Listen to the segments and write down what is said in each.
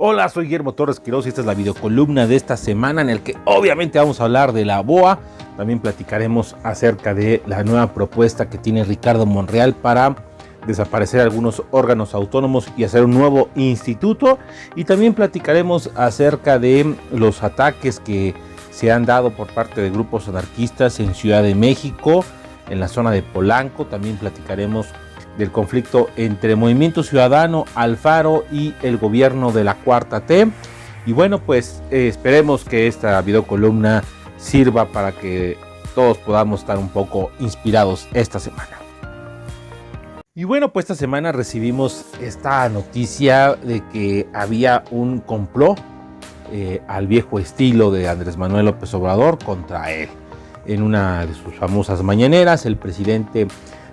Hola, soy Guillermo Torres Quiroz y esta es la videocolumna de esta semana en el que obviamente vamos a hablar de la BOA. También platicaremos acerca de la nueva propuesta que tiene Ricardo Monreal para desaparecer algunos órganos autónomos y hacer un nuevo instituto. Y también platicaremos acerca de los ataques que se han dado por parte de grupos anarquistas en Ciudad de México, en la zona de Polanco. También platicaremos del conflicto entre Movimiento Ciudadano, Alfaro y el gobierno de la 4T. Y bueno, pues esperemos que esta videocolumna sirva para que todos podamos estar un poco inspirados esta semana. Y bueno, pues esta semana recibimos esta noticia de que había un complot al viejo estilo de Andrés Manuel López Obrador contra él. En una de sus famosas mañaneras, el presidente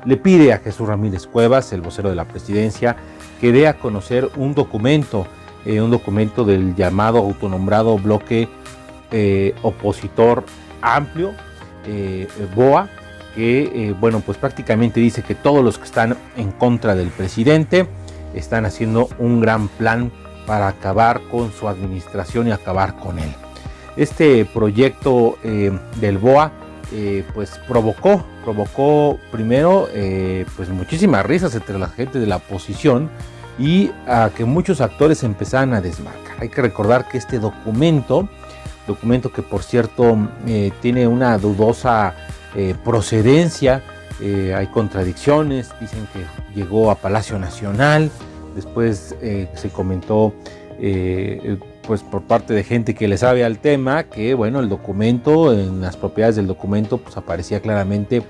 le pide a Jesús Ramírez Cuevas, el vocero de la presidencia, que dé a conocer un documento del llamado autonombrado bloque opositor amplio, BOA, que bueno, pues prácticamente dice que todos los que están en contra del presidente están haciendo un gran plan para acabar con su administración y acabar con él. Este proyecto del BOA pues provocó primero pues muchísimas risas entre la gente de la oposición y a que muchos actores empezaran a desmarcar. Hay que recordar que este documento que por cierto tiene una dudosa procedencia, hay contradicciones, dicen que llegó a Palacio Nacional, después se comentó pues por parte de gente que le sabe al tema, que bueno, el documento, en las propiedades del documento, pues aparecía claramente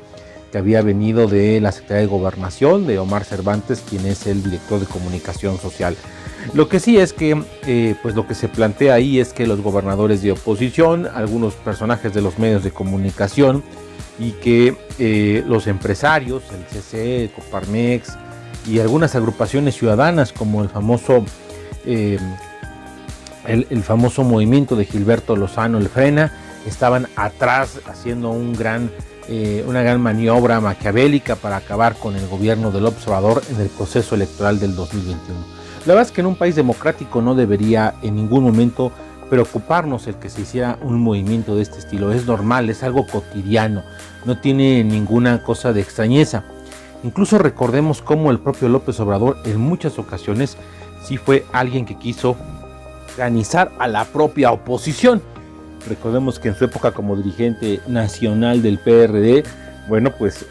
que había venido de la Secretaría de Gobernación, de Omar Cervantes, quien es el director de comunicación social. Lo que sí es que, pues lo que se plantea ahí es que los gobernadores de oposición, algunos personajes de los medios de comunicación y que los empresarios, el CCE, Coparmex y algunas agrupaciones ciudadanas como el famoso movimiento de Gilberto Lozano, el Frena, estaban atrás haciendo una gran maniobra maquiavélica para acabar con el gobierno de López Obrador en el proceso electoral del 2021. La verdad es que en un país democrático no debería en ningún momento preocuparnos el que se hiciera un movimiento de este estilo. Es normal, es algo cotidiano, no tiene ninguna cosa de extrañeza. Incluso recordemos cómo el propio López Obrador en muchas ocasiones sí fue alguien que quiso organizar a la propia oposición. Recordemos que en su época como dirigente nacional del PRD, bueno, pues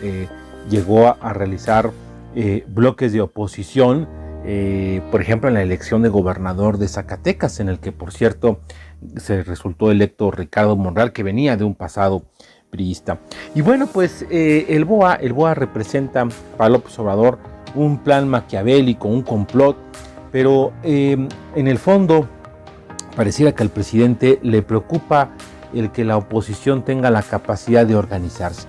llegó a realizar bloques de oposición, por ejemplo en la elección de gobernador de Zacatecas, en el que por cierto se resultó electo Ricardo Monreal, que venía de un pasado priista. Y bueno, pues el BOA representa para López Obrador un plan maquiavélico, un complot, pero en el fondo pareciera que al presidente le preocupa el que la oposición tenga la capacidad de organizarse.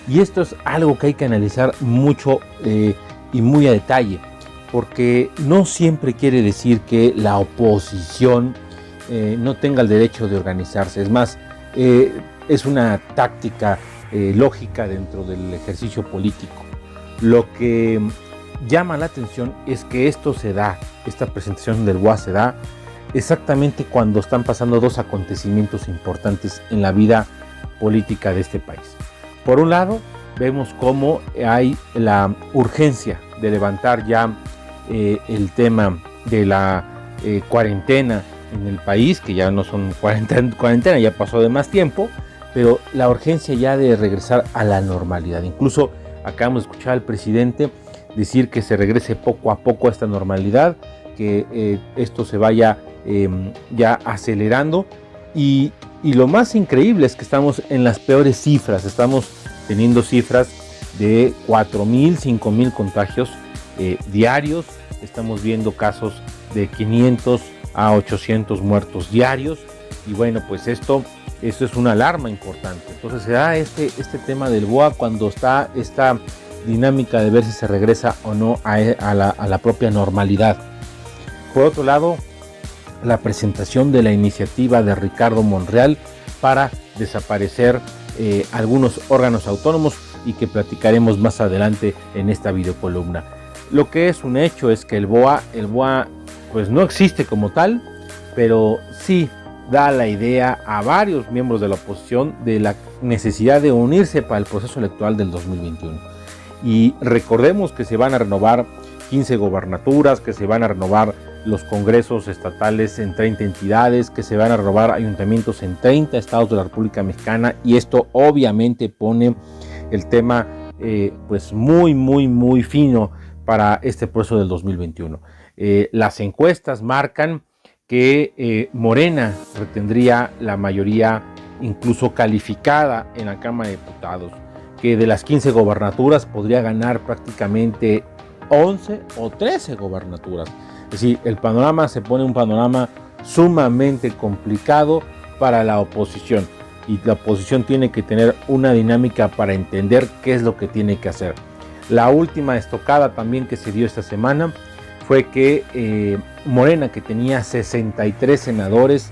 Y esto es algo que hay que analizar mucho y muy a detalle, porque no siempre quiere decir que la oposición no tenga el derecho de organizarse. Es más, es una táctica lógica dentro del ejercicio político. Lo que llama la atención es que esta presentación del BOA se da exactamente cuando están pasando dos acontecimientos importantes en la vida política de este país. Por un lado, vemos cómo hay la urgencia de levantar ya el tema de la cuarentena en el país, que ya no son cuarentena, ya pasó de más tiempo, pero la urgencia ya de regresar a la normalidad. Incluso acabamos de escuchar al presidente decir que se regrese poco a poco a esta normalidad, que esto se vaya ya acelerando y lo más increíble es que estamos en las peores cifras. Estamos teniendo cifras de 4,000, 5,000 contagios diarios. Estamos viendo casos de 500 a 800 muertos diarios y bueno, pues esto es una alarma importante. Entonces se da este tema del BOA cuando está esta dinámica de ver si se regresa o no a la propia normalidad. Por otro lado, la presentación de la iniciativa de Ricardo Monreal para desaparecer algunos órganos autónomos y que platicaremos más adelante en esta videocolumna. Lo que es un hecho es que el BOA pues no existe como tal, pero sí da la idea a varios miembros de la oposición de la necesidad de unirse para el proceso electoral del 2021. Y recordemos que se van a renovar 15 gobernaturas, que se van a renovar los congresos estatales en 30 entidades, que se van a renovar ayuntamientos en 30 estados de la República Mexicana, y esto obviamente pone el tema pues muy fino para este proceso del 2021. Las encuestas marcan que Morena retendría la mayoría incluso calificada en la Cámara de Diputados, que de las 15 gobernaturas podría ganar prácticamente 11 o 13 gobernaturas. Es decir, el panorama se pone un panorama sumamente complicado para la oposición, y la oposición tiene que tener una dinámica para entender qué es lo que tiene que hacer. La última estocada también que se dio esta semana fue que Morena, que tenía 63 senadores,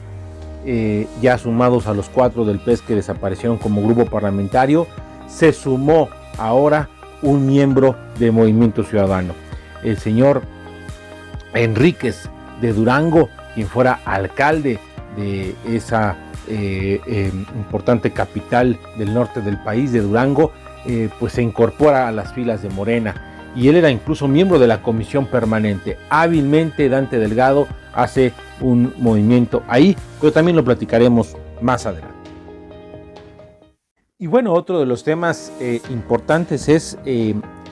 ya sumados a los 4 del PES que desaparecieron como grupo parlamentario, se sumó ahora un miembro de Movimiento Ciudadano, el señor Enríquez de Durango, quien fuera alcalde de esa importante capital del norte del país, de Durango, pues se incorpora a las filas de Morena, y él era incluso miembro de la comisión permanente. Hábilmente Dante Delgado hace un movimiento ahí, pero también lo platicaremos más adelante. Y bueno, otro de los temas importantes es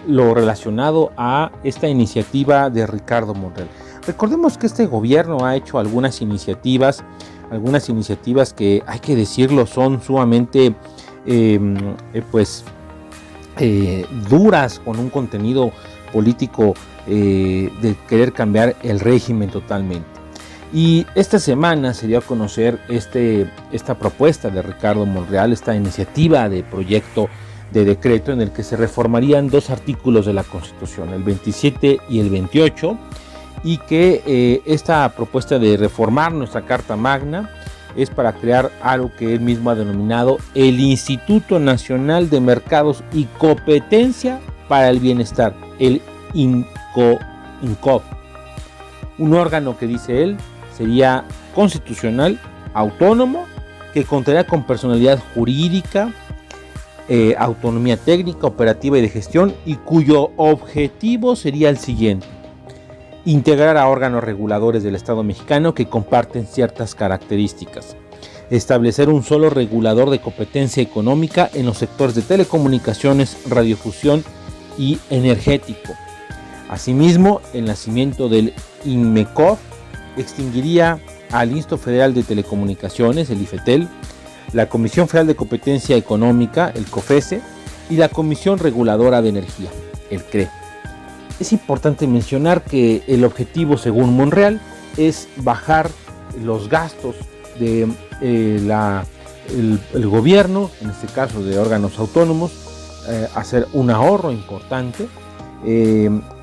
lo relacionado a esta iniciativa de Ricardo Monreal. Recordemos que este gobierno ha hecho algunas iniciativas que, hay que decirlo, son sumamente duras, con un contenido político de querer cambiar el régimen totalmente. Y esta semana se dio a conocer esta propuesta de Ricardo Monreal, esta iniciativa de proyecto de decreto en el que se reformarían 2 artículos de la Constitución, el 27 y el 28, y que esta propuesta de reformar nuestra Carta Magna es para crear algo que él mismo ha denominado el Instituto Nacional de Mercados y Competencia para el Bienestar, el INCOB, un órgano que, dice él, sería constitucional, autónomo, que contaría con personalidad jurídica, autonomía técnica, operativa y de gestión, y cuyo objetivo sería el siguiente: integrar a órganos reguladores del Estado mexicano que comparten ciertas características, establecer un solo regulador de competencia económica en los sectores de telecomunicaciones, radiofusión y energético. Asimismo, el nacimiento del INMECOF extinguiría al Instituto Federal de Telecomunicaciones, el IFETEL, la Comisión Federal de Competencia Económica, el COFESE, y la Comisión Reguladora de Energía, el CRE. Es importante mencionar que el objetivo, según Monreal, es bajar los gastos de el gobierno, en este caso de órganos autónomos, hacer un ahorro importante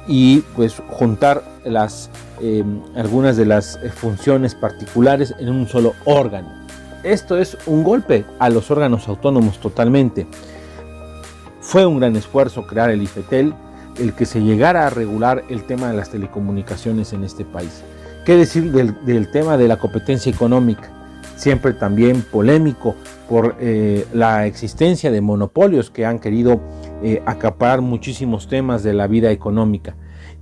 y pues juntar algunas de las funciones particulares en un solo órgano. Esto es un golpe a los órganos autónomos totalmente. Fue un gran esfuerzo crear el IFETEL, el que se llegara a regular el tema de las telecomunicaciones en este país. ¿Qué decir del tema de la competencia económica? Siempre también polémico por la existencia de monopolios que han querido acaparar muchísimos temas de la vida económica.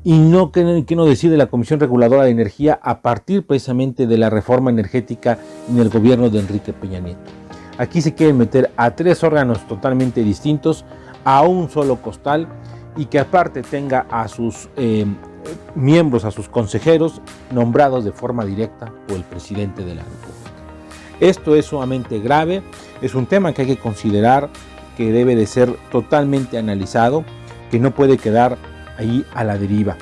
Y no, ¿qué no decir de la Comisión Reguladora de Energía a partir precisamente de la reforma energética en el gobierno de Enrique Peña Nieto? Aquí se quieren meter a 3 órganos totalmente distintos a un solo costal, y que aparte tenga a sus miembros, a sus consejeros, nombrados de forma directa por el presidente de la República. Esto es sumamente grave, es un tema que hay que considerar, que debe de ser totalmente analizado, que no puede quedar ahí a la deriva.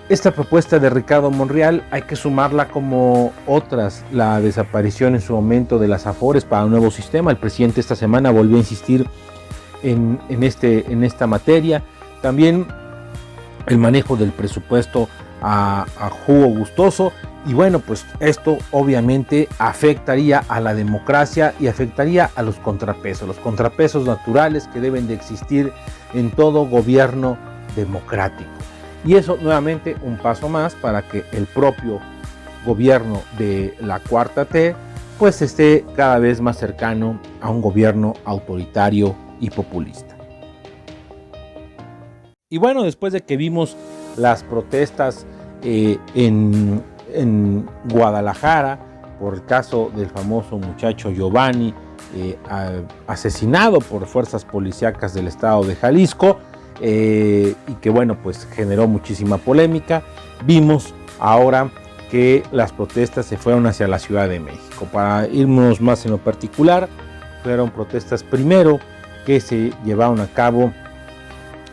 Esta propuesta de Ricardo Monreal hay que sumarla como otras, la desaparición en su momento de las AFORES para un nuevo sistema. El presidente esta semana volvió a insistir en esta materia. También el manejo del presupuesto a jugo gustoso, y bueno, pues esto obviamente afectaría a la democracia y afectaría a los contrapesos naturales que deben de existir en todo gobierno democrático. Y eso nuevamente un paso más para que el propio gobierno de la Cuarta T pues esté cada vez más cercano a un gobierno autoritario y populista. Y bueno, después de que vimos las protestas en Guadalajara por el caso del famoso muchacho Giovanni, asesinado por fuerzas policíacas del estado de Jalisco, y que bueno, pues generó muchísima polémica, vimos ahora que las protestas se fueron hacia la Ciudad de México. Para irnos más en lo particular, fueron protestas primero que se llevaron a cabo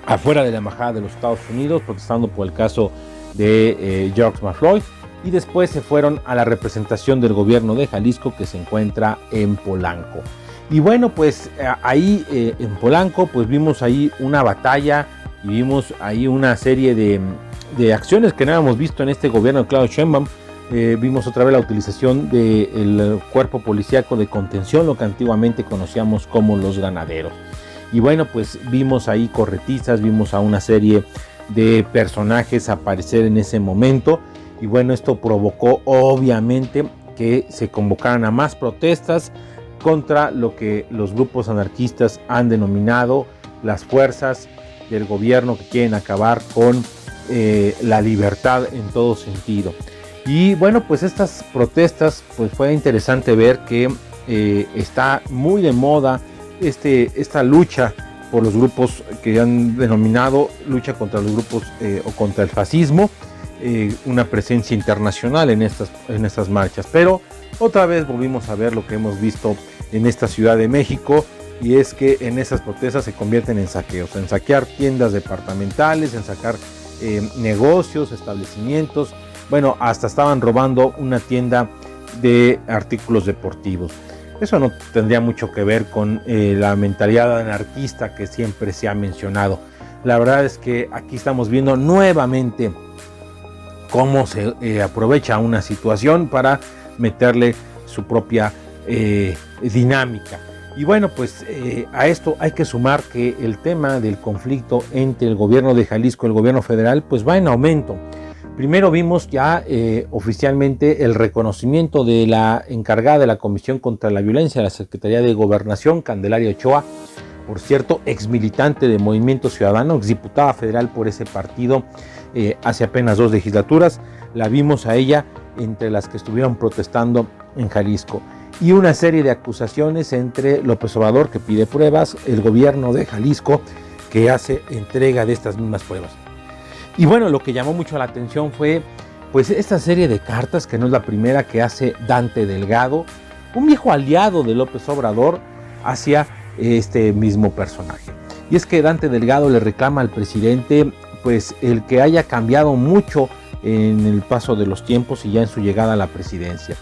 afuera de la Embajada de los Estados Unidos, protestando por el caso de George Floyd, y después se fueron a la representación del gobierno de Jalisco, que se encuentra en Polanco. Y bueno, pues ahí en Polanco pues vimos ahí una batalla y vimos ahí una serie de acciones que no habíamos visto en este gobierno de Claudia Sheinbaum. Vimos otra vez la utilización del cuerpo policíaco de contención, lo que antiguamente conocíamos como los ganaderos. Y bueno, pues vimos ahí corretistas, vimos a una serie de personajes aparecer en ese momento. Y bueno, esto provocó obviamente que se convocaran a más protestas contra lo que los grupos anarquistas han denominado las fuerzas del gobierno que quieren acabar con la libertad en todo sentido. Y bueno, pues estas protestas, pues fue interesante ver que está muy de moda esta lucha por los grupos que han denominado lucha contra los grupos o contra el fascismo, una presencia internacional en estas marchas. Pero otra vez volvimos a ver lo que hemos visto en esta Ciudad de México, y es que en esas protestas se convierten en saqueos, en saquear tiendas departamentales, en sacar negocios, establecimientos. Bueno, hasta estaban robando una tienda de artículos deportivos. Eso no tendría mucho que ver con la mentalidad anarquista que siempre se ha mencionado. La verdad es que aquí estamos viendo nuevamente cómo se aprovecha una situación para meterle su propia dinámica. Y bueno, pues a esto hay que sumar que el tema del conflicto entre el gobierno de Jalisco y el gobierno federal pues va en aumento. Primero vimos ya oficialmente el reconocimiento de la encargada de la Comisión contra la Violencia de la Secretaría de Gobernación, Candelaria Ochoa, por cierto, ex militante de Movimiento Ciudadano, exdiputada federal por ese partido hace apenas 2 legislaturas. La vimos a ella entre las que estuvieron protestando en Jalisco. Y una serie de acusaciones entre López Obrador, que pide pruebas, el gobierno de Jalisco, que hace entrega de estas mismas pruebas. Y bueno, lo que llamó mucho la atención fue pues esta serie de cartas, que no es la primera, que hace Dante Delgado, un viejo aliado de López Obrador, hacia este mismo personaje. Y es que Dante Delgado le reclama al presidente pues el que haya cambiado mucho en el paso de los tiempos y ya en su llegada a la presidencia.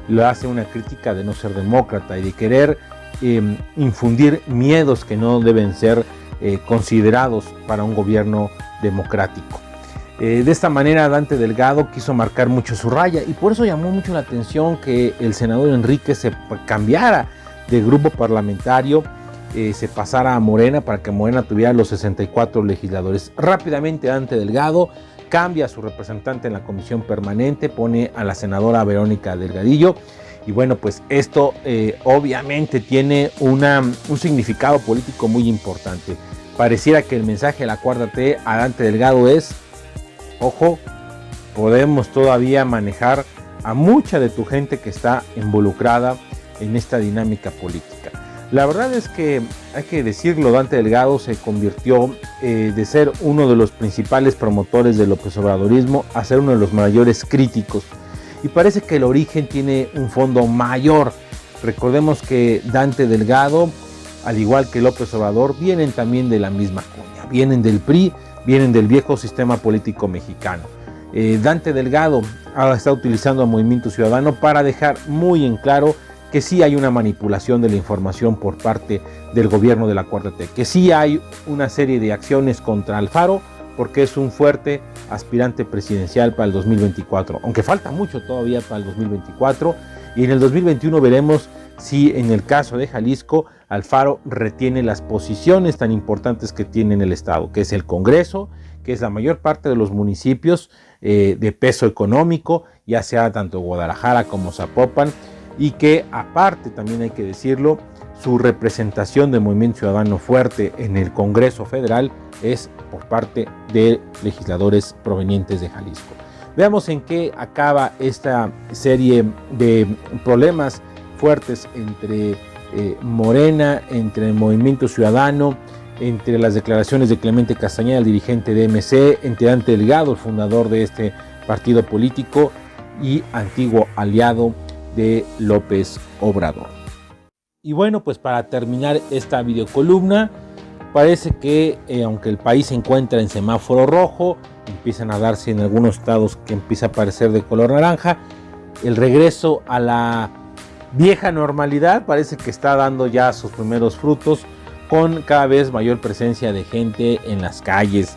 Le hace una crítica de no ser demócrata y de querer infundir miedos que no deben ser considerados para un gobierno democrático. De esta manera Dante Delgado quiso marcar mucho su raya, y por eso llamó mucho la atención que el senador Enrique se cambiara de grupo parlamentario, se pasara a Morena, para que Morena tuviera los 64 legisladores. Rápidamente Dante Delgado cambia a su representante en la comisión permanente, pone a la senadora Verónica Delgadillo, y bueno, pues esto obviamente tiene un significado político muy importante. Pareciera que el mensaje de la Cuarta T a Dante Delgado es: ojo, podemos todavía manejar a mucha de tu gente que está involucrada en esta dinámica política. La verdad es que, hay que decirlo, Dante Delgado se convirtió de ser uno de los principales promotores del López Obradorismo a ser uno de los mayores críticos. Y parece que el origen tiene un fondo mayor. Recordemos que Dante Delgado, al igual que López Obrador, vienen también de la misma cuña, vienen del PRI, vienen del viejo sistema político mexicano. Dante Delgado está utilizando a Movimiento Ciudadano para dejar muy en claro que sí hay una manipulación de la información por parte del gobierno de la Cuarta T, que sí hay una serie de acciones contra Alfaro, porque es un fuerte aspirante presidencial para el 2024, aunque falta mucho todavía para el 2024, y en el 2021 veremos si en el caso de Jalisco Alfaro retiene las posiciones tan importantes que tiene en el estado, que es el Congreso, que es la mayor parte de los municipios de peso económico, ya sea tanto Guadalajara como Zapopan, y que aparte, también hay que decirlo, su representación del Movimiento Ciudadano fuerte en el Congreso Federal es por parte de legisladores provenientes de Jalisco. Veamos en qué acaba esta serie de problemas fuertes entre Morena, entre el Movimiento Ciudadano, entre las declaraciones de Clemente Castañeda, el dirigente de MC, entre Dante Delgado, el fundador de este partido político y antiguo aliado de López Obrador. Y bueno, pues para terminar esta videocolumna, parece que aunque el país se encuentra en semáforo rojo, empiezan a darse en algunos estados que empieza a aparecer de color naranja, el regreso a la vieja normalidad parece que está dando ya sus primeros frutos, con cada vez mayor presencia de gente en las calles.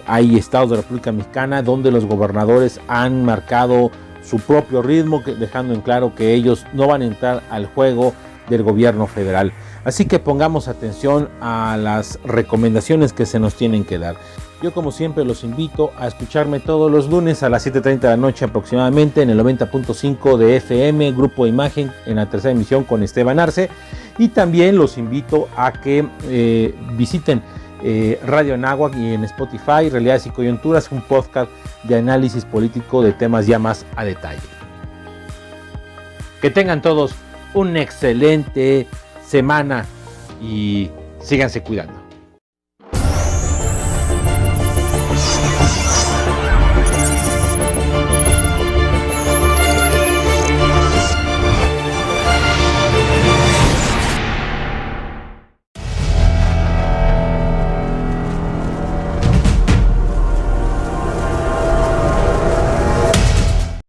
Hay estados de la República Mexicana donde los gobernadores han marcado su propio ritmo, dejando en claro que ellos no van a entrar al juego del gobierno federal. Así que pongamos atención a las recomendaciones que se nos tienen que dar. Yo, como siempre, los invito a escucharme todos los lunes a las 7:30 de la noche aproximadamente en el 90.5 de FM, Grupo Imagen, en la tercera emisión con Esteban Arce. Y también los invito a que visiten Radio Anáhuac y en Spotify, Realidades y Coyunturas, un podcast de análisis político de temas ya más a detalle. Que tengan todos una excelente semana y síganse cuidando.